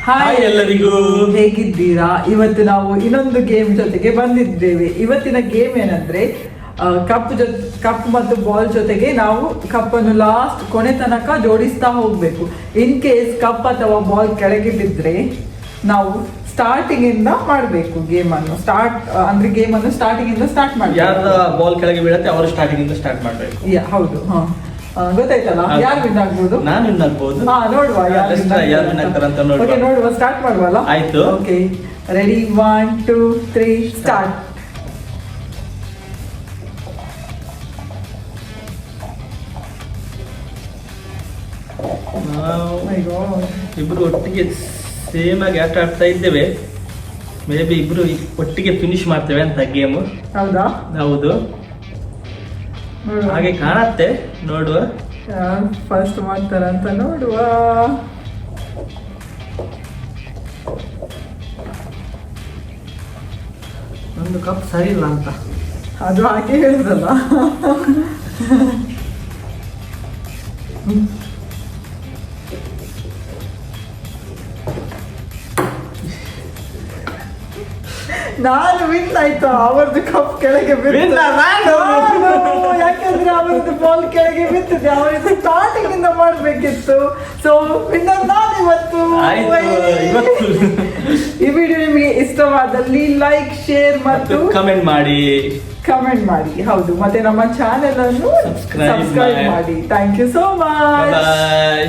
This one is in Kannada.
ಹಾಯ್ ಎಲ್ಲರಿಗೂ, ಹೇಗಿದ್ದೀರಾ? ಇವತ್ತು ನಾವು ಇನ್ನೊಂದು ಗೇಮ್ ಜೊತೆಗೆ ಬಂದಿದ್ದೇವೆ. ಇವತ್ತಿನ ಗೇಮ್ ಏನಂದ್ರೆ ಕಪ್ ಮತ್ತು ಬಾಲ್ ಜೊತೆಗೆ ನಾವು ಕಪ್ಪನ್ನು ಲಾಸ್ಟ್ ಕೊನೆ ತನಕ ಜೋಡಿಸ್ತಾ ಹೋಗ್ಬೇಕು. ಇನ್ ಕೇಸ್ ಕಪ್ ಅಥವಾ ಬಾಲ್ ಕೆಳಗೆ ಬಿದ್ರೆ ನಾವು ಸ್ಟಾರ್ಟಿಂಗ್ ಇಂದ ಮಾಡಬೇಕು ಗೇಮ್ ಅನ್ನು. ಸ್ಟಾರ್ಟಿಂಗ್ ಇಂದ ಸ್ಟಾರ್ಟ್ ಮಾಡಿ. ಯಾರ ಬಾಲ್ ಕೆಳಗೆ ಬೀಳತ್ತೆ ಅವರು ಸ್ಟಾರ್ಟಿಂಗ್ ಇಂದ ಸ್ಟಾರ್ಟ್ ಮಾಡ್ಬೇಕು. ಹೌದು, ಗೊತ್ತಾಯ್ತಲ್ಲ ಯಾರು ವಿನ್ ಆಗ್ಬೋದು? ನಾನು ವಿನ್ ಆಗ್ಬೋದು. ನೋಡುವ ಯಾರು ವಿನ್ ಆಗ್ತಾರಂತ ನೋಡುವ. ಸ್ಟಾರ್ಟ್ ಮಾಡುವಲ್ಲ? ಆಯ್ತು. Okay, ready, 1 2 3 start. ಇಬ್ರು ಒಟ್ಟಿಗೆ ಸೇಮ್ ಆಗಿ ಆಟ ಆಡ್ತಾ ಇದ್ದೇವೆ. ಮೇ ಬಿ ಇಬ್ರು ಒಟ್ಟಿಗೆ ಫಿನಿಶ್ ಮಾಡ್ತೇವೆ ಅಂತ ಗೇಮ್. ಹೌದಾ? ಹೌದು, ಹಾಗೆ ಕಾಣತ್ತೆ. ನೋಡುವ ಫಸ್ಟ್ ಮಾಡ್ತಾರಂತ ನೋಡುವ. ಒಂದು ಕಪ್ ಸರಿ ಇಲ್ಲ ಅಂತ ಅದು ಹಾಗೆ ಹೇಳಿದ್ರಲ್ಲ. ನಾನು ವಿನ್ ಆಯ್ತು. ಅವರದ್ದು ಕಪ್ ಕೆಳಗೆ ಯಾಕಂದ್ರೆ ಅವರದ್ದು ಬಾಲ್ ಕೆಳಗೆ ಬಿತ್ತಿದೆ. ಅವರದ್ದು ಸ್ಟಾರ್ಟಿಂಗ್ ಇಂದ ಮಾಡ್ಬೇಕಿತ್ತು. ಸೊ ವಿನ್ನರ್ ನಾನು ಇವತ್ತು. ಈ ವಿಡಿಯೋ ನಿಮಗೆ ಇಷ್ಟವಾದಲ್ಲಿ ಲೈಕ್, ಶೇರ್ ಮತ್ತು ಕಮೆಂಟ್ ಮಾಡಿ. ಹೌದು, ಮತ್ತೆ ನಮ್ಮ ಚಾನೆಲ್ ಅನ್ನು ಸಬ್ಸ್ಕ್ರೈಬ್ ಮಾಡಿ. Thank you so much. Bye.